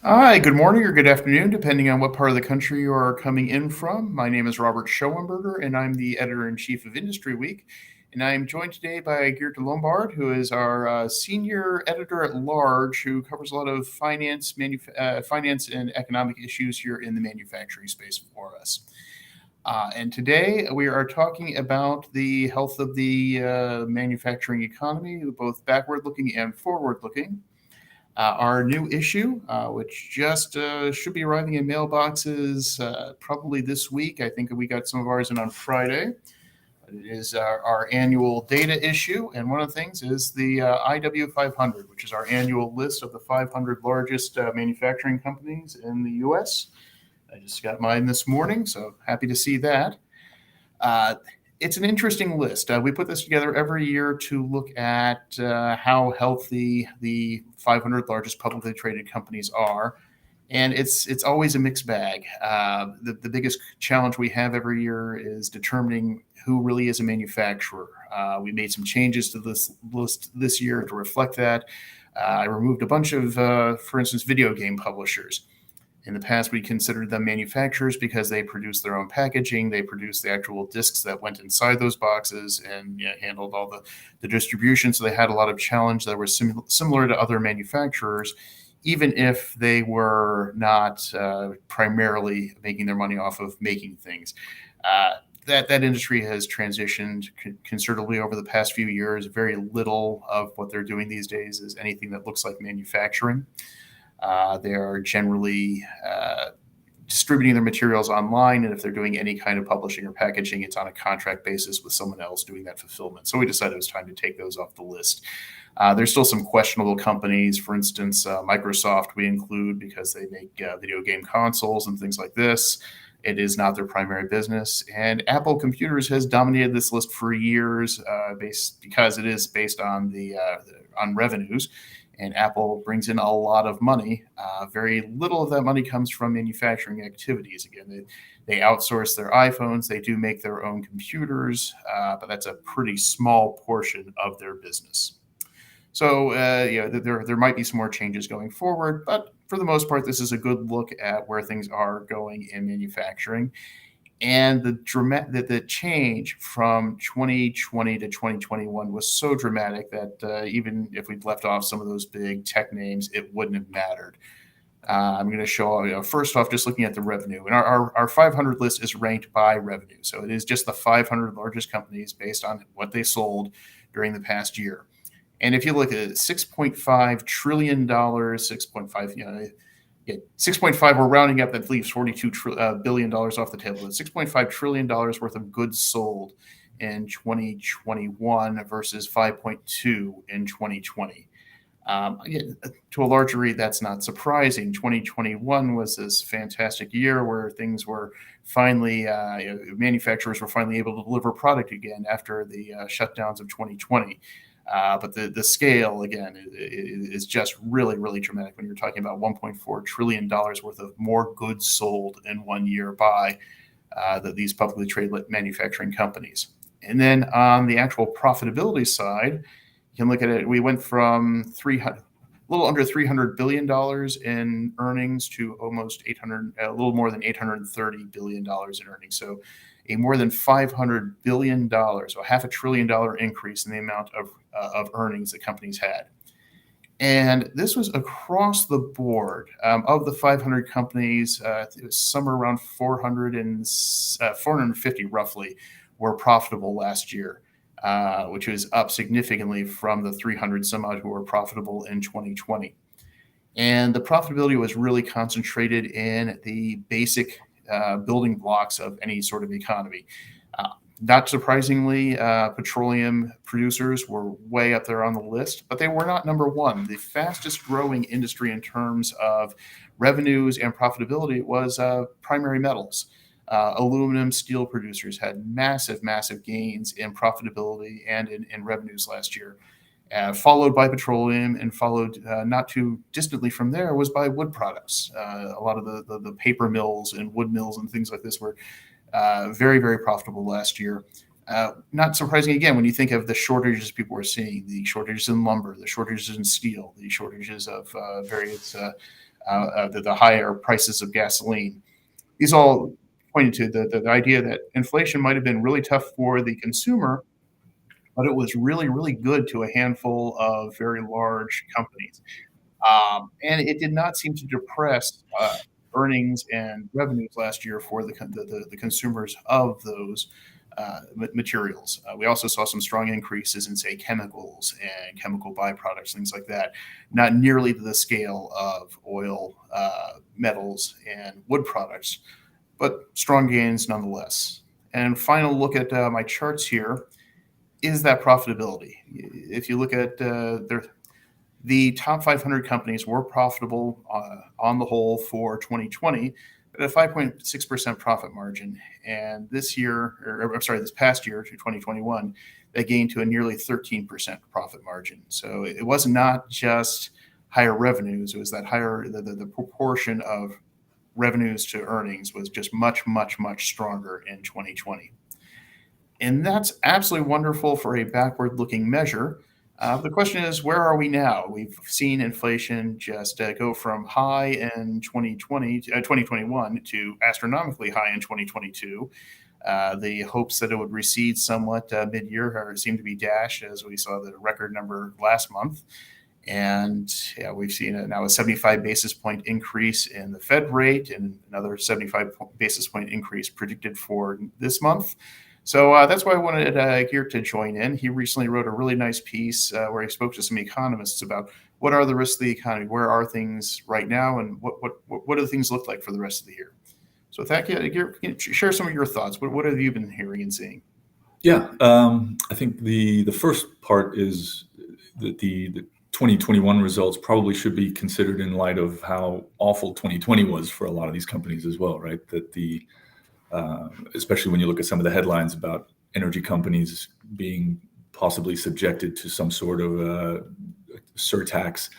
Hi, good morning or good afternoon, depending on what part of the country you are coming in from. My name is Robert Schoenberger, and I'm the editor-in-chief of IndustryWeek. And I am joined today by Geert Lombaerde, who is our senior editor at large, who covers a lot of finance and economic issues here in the manufacturing space for us. And today we are talking about the health of the manufacturing economy, both backward-looking and forward-looking. Our new issue, which just should be arriving in mailboxes probably this week. I think we got some of ours in on Friday. It is our annual data issue, and one of the things is the IW 500, which is our annual list of the 500 largest manufacturing companies in the U.S. I just got mine this morning, so happy to see that. It's an interesting list. We put this together every year to look at how healthy the 500 largest publicly traded companies are. And it's always a mixed bag. The biggest challenge we have every year is determining who really is a manufacturer. We made some changes to this list this year to reflect that. I removed a bunch of, for instance, video game publishers. In the past, we considered them manufacturers because they produced their own packaging. They produced the actual discs that went inside those boxes and handled all the distribution. So they had a lot of challenge that were similar to other manufacturers, even if they were not primarily making their money off of making things. That industry has transitioned considerably over the past few years. Very little of what they're doing these days is anything that looks like manufacturing. They are generally distributing their materials online, and if they're doing any kind of publishing or packaging, it's on a contract basis with someone else doing that fulfillment. So we decided it was time to take those off the list. There's still some questionable companies. For instance, Microsoft we include because they make video game consoles and things like this. It is not their primary business. And Apple Computers has dominated this list for years because it is based on on revenues. And Apple brings in a lot of money. Very little of that money comes from manufacturing activities. Again, they outsource their iPhones. They do make their own computers, but that's a pretty small portion of their business. So there might be some more changes going forward, but for the most part, this is a good look at where things are going in manufacturing. And the change from 2020 to 2021 was so dramatic that even if we'd left off some of those big tech names, it wouldn't have mattered. I'm going to show, first off, just looking at the revenue. And our 500 list is ranked by revenue. So it is just the 500 largest companies based on what they sold during the past year. And if you look at it, $6.5 trillion, 6.5, 6.5, we're rounding up, that leaves $42 billion off the table. It's $6.5 trillion worth of goods sold in 2021 versus 5.2 in 2020. To a large degree, that's not surprising. 2021 was this fantastic year where things were finally, manufacturers were finally able to deliver product again after the shutdowns of 2020. But the scale, again, is just really, really dramatic when you're talking about $1.4 trillion worth of more goods sold in 1 year by these publicly traded manufacturing companies. And then on the actual profitability side, you can look at it. We went from a little under $300 billion in earnings to almost a little more than $830 billion in earnings. So a more than $500 billion, so $500 billion increase in the amount of earnings that companies had. And this was across the board. Of the 500 companies, it was somewhere around 450 roughly were profitable last year, which was up significantly from the 300 some odd who were profitable in 2020. And the profitability was really concentrated in the basic building blocks of any sort of economy. Not surprisingly, petroleum producers were way up there on the list, but they were not number one. The fastest growing industry in terms of revenues and profitability was primary metals. Aluminum, steel producers had massive, massive gains in profitability and in revenues last year. Followed by petroleum, and followed not too distantly from there was by wood products. A lot of the paper mills and wood mills and things like this were very, very profitable last year. Not surprising, again, when you think of the shortages people were seeing, the shortages in lumber, the shortages in steel, the shortages of various the higher prices of gasoline. These all pointed to the idea that inflation might have been really tough for the consumer, but it was really, really good to a handful of very large companies. And it did not seem to depress earnings and revenues last year for the consumers of those materials. We also saw some strong increases in, say, chemicals and chemical byproducts, things like that, not nearly to the scale of oil, metals, and wood products, but strong gains nonetheless. And final look at my charts here is that profitability. If you look at the top 500 companies were profitable on the whole for 2020, but a 5.6% profit margin. And this year, or I'm sorry, this past year, to 2021, they gained to a nearly 13% profit margin. So it was not just higher revenues; it was that the proportion of revenues to earnings was just much, much, much stronger in 2020. And that's absolutely wonderful for a backward-looking measure. The question is, where are we now? We've seen inflation just go from high in 2021 to astronomically high in 2022. The hopes that it would recede somewhat mid-year seem to be dashed, as we saw the record number last month. And yeah, we've seen now a 75 basis point increase in the Fed rate and another 75 basis point increase predicted for this month. So that's why I wanted Geert to join in. He recently wrote a really nice piece where he spoke to some economists about what are the risks of the economy, where are things right now, and what do things look like for the rest of the year. So with that, Geert, can you share some of your thoughts? What have you been hearing and seeing? Yeah, I think the first part is that the 2021 results probably should be considered in light of how awful 2020 was for a lot of these companies as well, right? That especially when you look at some of the headlines about energy companies being possibly subjected to some sort of surtax.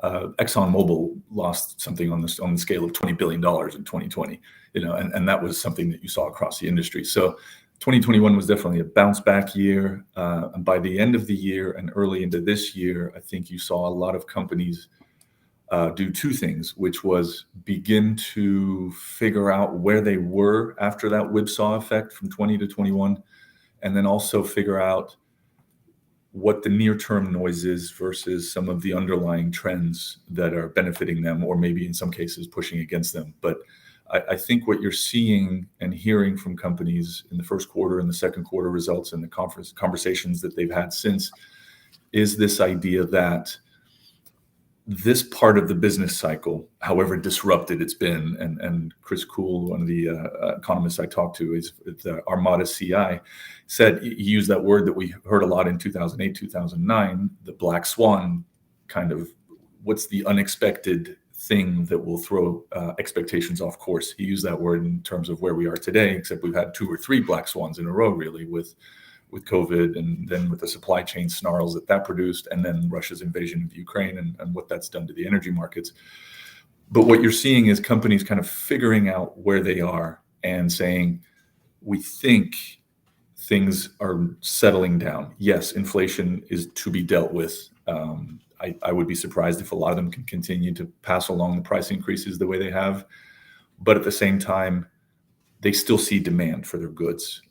ExxonMobil lost something on the scale of $20 billion in 2020, and that was something that you saw across the industry. So 2021 was definitely a bounce back year. And by the end of the year and early into this year, I think you saw a lot of companies do two things, which was begin to figure out where they were after that whipsaw effect from 20 to 21, and then also figure out what the near-term noise is versus some of the underlying trends that are benefiting them, or maybe in some cases pushing against them. But I think what you're seeing and hearing from companies in the first quarter and the second quarter results and the conversations that they've had since is this idea that this part of the business cycle, however disrupted it's been, and Chris Kuhl, one of the economists I talked to, is the Armada CI, said, he used that word that we heard a lot in 2008, 2009, the black swan kind of, what's the unexpected thing that will throw expectations off course. He used that word in terms of where we are today, except we've had 2 or 3 black swans in a row, really, with COVID, and then with the supply chain snarls that produced, and then Russia's invasion of Ukraine and what that's done to the energy markets. But what you're seeing is companies kind of figuring out where they are and saying, we think things are settling down. Yes, inflation is to be dealt with. I would be surprised if a lot of them can continue to pass along the price increases the way they have. But at the same time, they still see demand for their goods.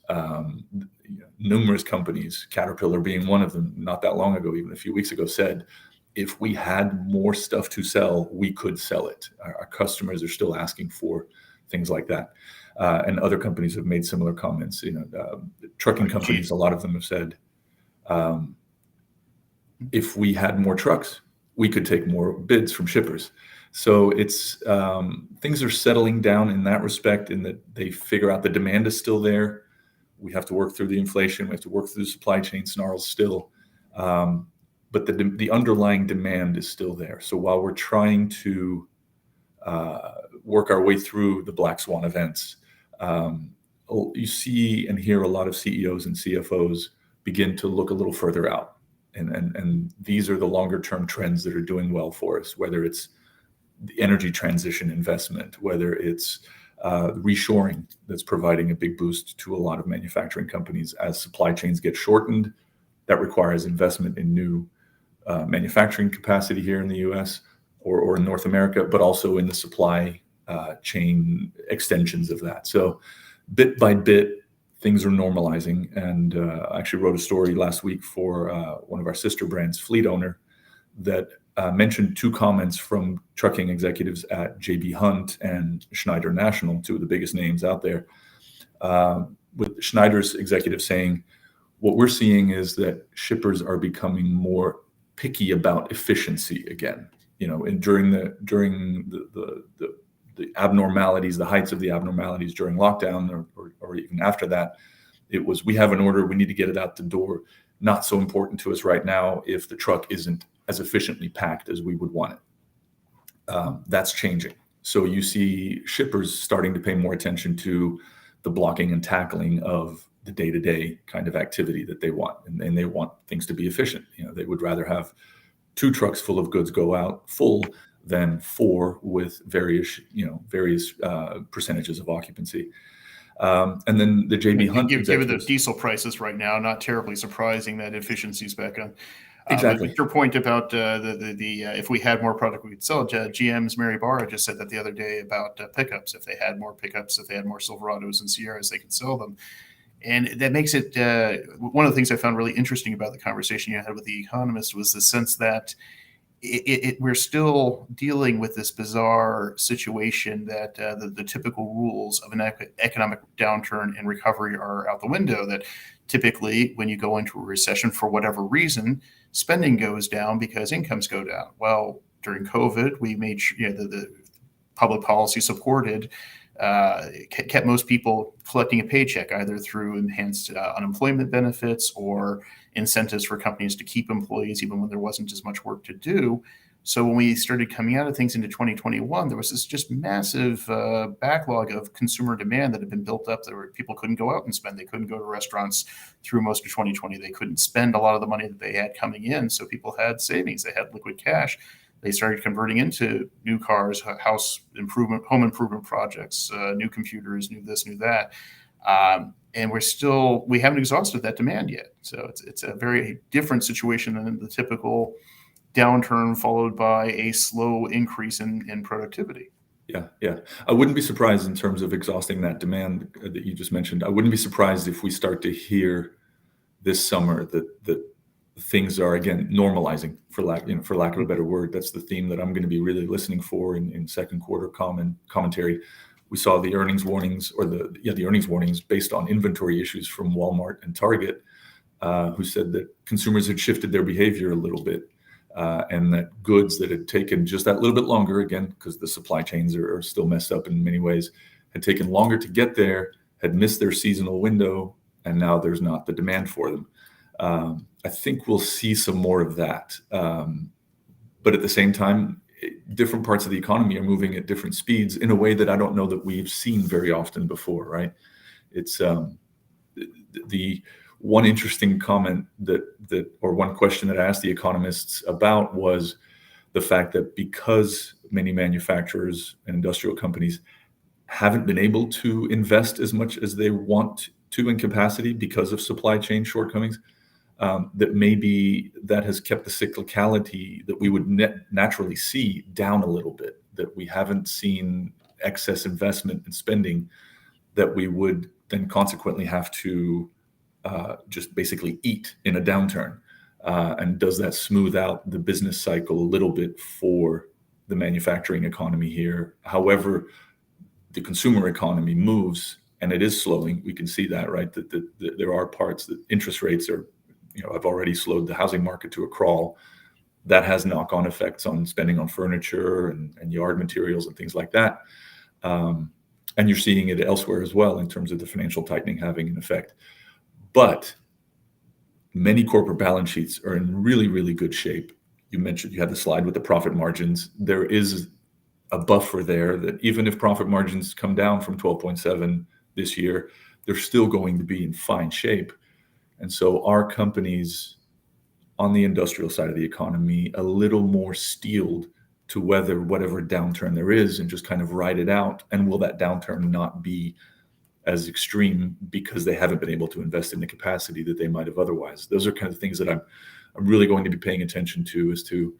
Numerous companies, Caterpillar being one of them, not that long ago, even a few weeks ago, said, if we had more stuff to sell, we could sell it. Our customers are still asking for things like that. And other companies have made similar comments. Trucking companies, a lot of them have said, if we had more trucks, we could take more bids from shippers. So it's things are settling down in that respect, in that they figure out the demand is still there. We have to work through the inflation. We have to work through the supply chain snarls still. But the underlying demand is still there. So while we're trying to work our way through the black swan events, you see and hear a lot of CEOs and CFOs begin to look a little further out. And these are the longer term trends that are doing well for us, whether it's the energy transition investment, whether it's reshoring that's providing a big boost to a lot of manufacturing companies as supply chains get shortened. That requires investment in new manufacturing capacity here in the U.S., or in North America, but also in the supply chain extensions of that. So bit by bit, things are normalizing. And I actually wrote a story last week for one of our sister brands, Fleet Owner, that mentioned two comments from trucking executives at J.B. Hunt and Schneider National, two of the biggest names out there, with Schneider's executive saying, what we're seeing is that shippers are becoming more picky about efficiency again. And during the abnormalities, the heights of the abnormalities during lockdown, or even after that, it was, we have an order, we need to get it out the door. Not so important to us right now if the truck isn't as efficiently packed as we would want it. That's changing. So you see shippers starting to pay more attention to the blocking and tackling of the day-to-day kind of activity that they want. And they want things to be efficient. They would rather have 2 trucks full of goods go out full than 4 with various percentages of occupancy. And then the JB Hunt given the diesel prices right now, not terribly surprising that efficiency's back on. Exactly. Your point about if we had more product we could sell, GM's Mary Barra just said that the other day about pickups. If they had more pickups, if they had more Silverados and Sierras, they could sell them. And that makes it one of the things I found really interesting about the conversation you had with The Economist was the sense that we're still dealing with this bizarre situation that the typical rules of an economic downturn and recovery are out the window. That typically when you go into a recession for whatever reason, spending goes down because incomes go down. Well, during COVID, we made the public policy supported kept most people collecting a paycheck either through enhanced unemployment benefits or incentives for companies to keep employees even when there wasn't as much work to do. So when we started coming out of things into 2021, there was this just massive backlog of consumer demand that had been built up. There were people couldn't go out and spend. They couldn't go to restaurants through most of 2020. They couldn't spend a lot of the money that they had coming in. So people had savings. They had liquid cash. They started converting into new cars, house improvement, home improvement projects, new computers, new this, new that. And we haven't exhausted that demand yet. So it's a very different situation than the typical downturn followed by a slow increase in productivity. Yeah. I wouldn't be surprised in terms of exhausting that demand that you just mentioned. I wouldn't be surprised if we start to hear this summer that things are again normalizing, for lack of a better word. That's the theme that I'm going to be really listening for in second quarter commentary. We saw the earnings warnings, or the earnings warnings based on inventory issues from Walmart and Target, who said that consumers had shifted their behavior a little bit, and that goods that had taken just that little bit longer, again because the supply chains are still messed up in many ways, had taken longer to get there, had missed their seasonal window, and now there's not the demand for them. I think we'll see some more of that. But at the same time, different parts of the economy are moving at different speeds in a way that I don't know that we've seen very often before, right? It's the one interesting comment or one question that I asked the economists about was the fact that because many manufacturers and industrial companies haven't been able to invest as much as they want to in capacity because of supply chain shortcomings, that maybe that has kept the cyclicality that we would naturally see down a little bit, that we haven't seen excess investment and spending that we would then consequently have to just basically eat in a downturn. And does that smooth out the business cycle a little bit for the manufacturing economy here? However, the consumer economy moves, and it is slowing. We can see that, right? That there are parts that interest rates are, have already slowed the housing market to a crawl. That has knock-on effects on spending on furniture and yard materials and things like that. And you're seeing it elsewhere as well in terms of the financial tightening having an effect. But many corporate balance sheets are in really, really good shape. You mentioned you had the slide with the profit margins. There is a buffer there that even if profit margins come down from 12.7 this year, they're still going to be in fine shape. And so are companies on the industrial side of the economy a little more steeled to weather whatever downturn there is and just kind of ride it out? And will that downturn not be as extreme because they haven't been able to invest in the capacity that they might have otherwise? Those are kind of things that I'm really going to be paying attention to as to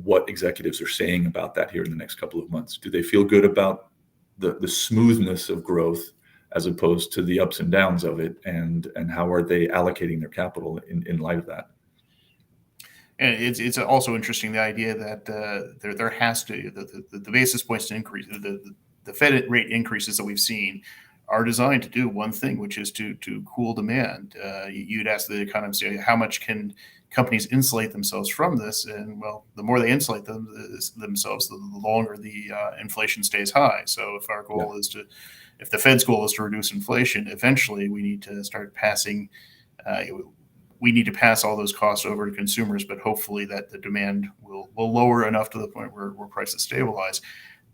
what executives are saying about that here in the next couple of months. Do they feel good about the smoothness of growth as opposed to the ups and downs of it, and how are they allocating their capital in light of that? And it's also interesting, the idea that there has to the basis points to increase, the Fed rate increases that we've seen are designed to do one thing, which is to cool demand. You'd ask the economists, how much can companies insulate themselves from this? And well, the more they insulate themselves, the longer the inflation stays high. So if our goal is to, if the Fed's goal is to reduce inflation, eventually we need to start passing. We need to pass all those costs over to consumers, but hopefully that the demand will lower enough to the point where prices stabilize.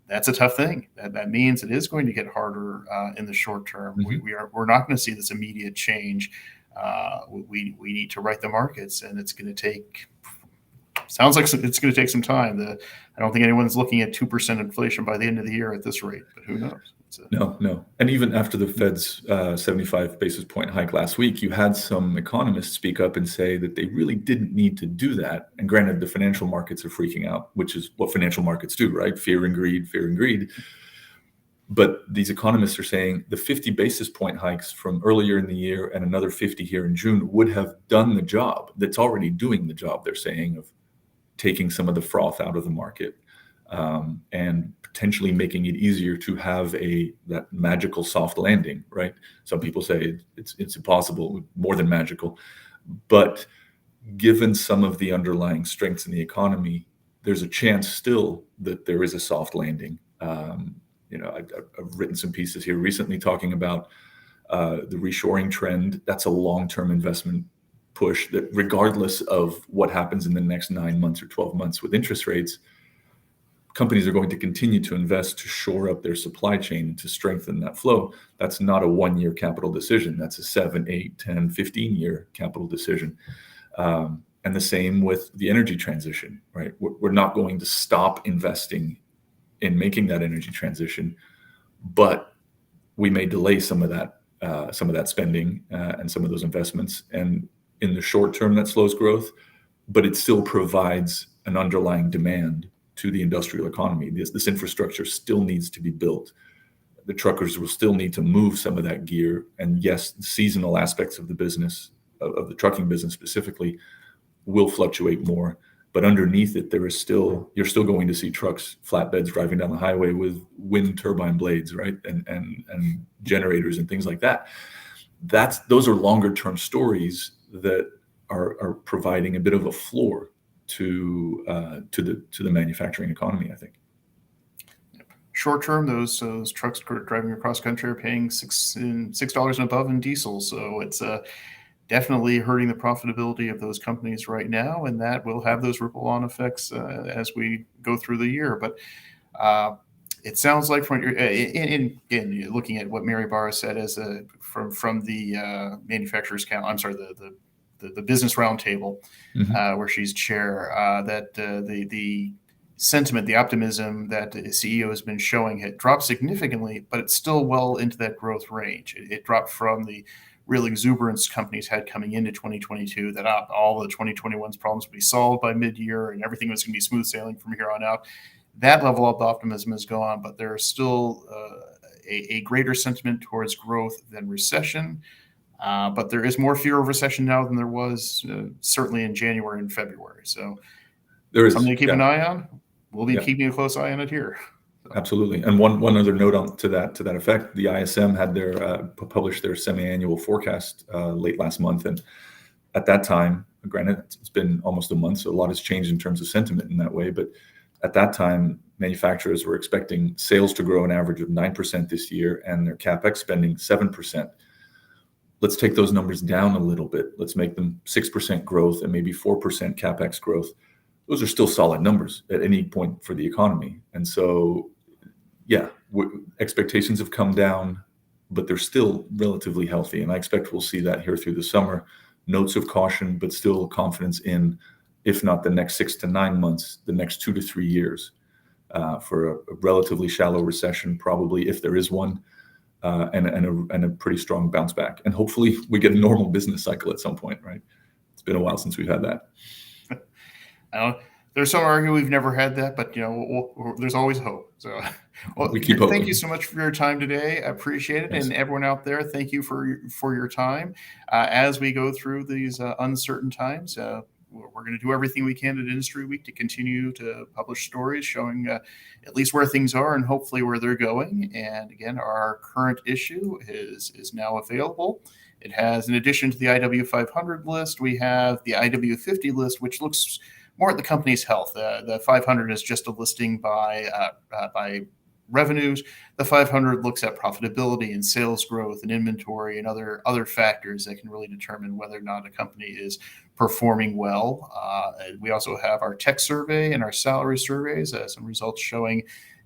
That's a tough thing. That means it is going to get harder in the short term. Mm-hmm. We're not going to see this immediate change. We need to right the markets, and it's going to take. Sounds like it's going to take some time. I don't think anyone's looking at 2% inflation by the end of the year at this rate, but who knows? No. And even after the Fed's 75 basis point hike last week, you had some economists speak up and say that they really didn't need to do that. And granted, the financial markets are freaking out, which is what financial markets do, right? Fear and greed. But these economists are saying the 50 basis point hikes from earlier in the year and another 50 here in June would have done the job. That's already doing the job, they're saying, of taking some of the froth out of the market. And potentially making it easier to have that magical soft landing, right? Some people say it's impossible, more than magical. But given some of the underlying strengths in the economy, there's a chance still that there is a soft landing. I've written some pieces here recently talking about the reshoring trend. That's a long-term investment push that, regardless of what happens in the next 9 months or 12 months with interest rates, companies are going to continue to invest to shore up their supply chain and to strengthen that flow. That's not a 1-year capital decision. That's a 7, 8, 10, 15-year capital decision. And the same with the energy transition, right? We're not going to stop investing in making that energy transition, but we may delay some of that spending and some of those investments. And in the short term, that slows growth, but it still provides an underlying demand to the industrial economy. This infrastructure still needs to be built. The truckers will still need to move some of that gear. And yes, the seasonal aspects of the business, of the trucking business specifically, will fluctuate more. But underneath it, you're still going to see trucks, flatbeds driving down the highway with wind turbine blades, right? And generators and things like that. Those are longer term stories that are providing a bit of a floor to the manufacturing economy, I think. Short term, those trucks driving across country are paying $6 and above in diesel, so it's definitely hurting the profitability of those companies right now, and that will have those ripple-on effects as we go through the year. But it sounds like, from again, looking at what Mary Barra said as from the manufacturers count. I'm sorry, the business roundtable, where she's chair, that the sentiment, the optimism that the CEO has been showing had dropped significantly, but it's still well into that growth range. It dropped from the real exuberance companies had coming into 2022, that all the 2021's problems would be solved by mid-year and everything was going to be smooth sailing from here on out. That level of optimism is gone, but there's still a greater sentiment towards growth than recession. But there is more fear of recession now than there was certainly in January and February. So there is something to keep an eye on. We'll be keeping a close eye on it here. So. Absolutely. And one other note to that effect: the ISM had published their semi-annual forecast late last month, and at that time, granted, it's been almost a month, so a lot has changed in terms of sentiment in that way. But at that time, manufacturers were expecting sales to grow an average of 9% this year, and their capex spending 7%. Let's take those numbers down a little bit. Let's make them 6% growth and maybe 4% capex growth. Those are still solid numbers at any point for the economy. And so, expectations have come down, but they're still relatively healthy. And I expect we'll see that here through the summer. Notes of caution, but still confidence in, if not the next 6 to 9 months, the next 2 to 3 years for a relatively shallow recession, probably, if there is one. And a pretty strong bounce back. And hopefully we get a normal business cycle at some point, right? It's been a while since we've had that. There's some argue we've never had that, but there's always hope. So, well, we keep hoping. Thank you so much for your time today. I appreciate it. Thanks. And everyone out there, thank you for your time. As we go through these uncertain times, we're going to do everything we can at Industry Week to continue to publish stories showing at least where things are and hopefully where they're going. And again, our current issue is now available. It has, in addition to the IW 500 list, we have the IW 50 list, which looks more at the company's health. The 500 is just a listing by revenues. The 500 looks at profitability and sales growth and inventory and other factors that can really determine whether or not a company is performing well. We also have our tech survey and our salary surveys, some results showing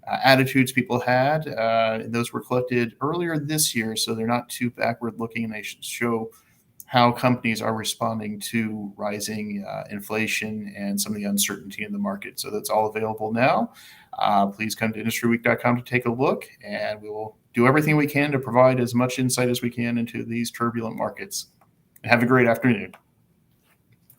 attitudes people had. Those were collected earlier this year, so they're not too backward looking, and they show how companies are responding to rising inflation and some of the uncertainty in the market. So that's all available now. Please come to IndustryWeek.com to take a look, and we will do everything we can to provide as much insight as we can into these turbulent markets. Have a great afternoon.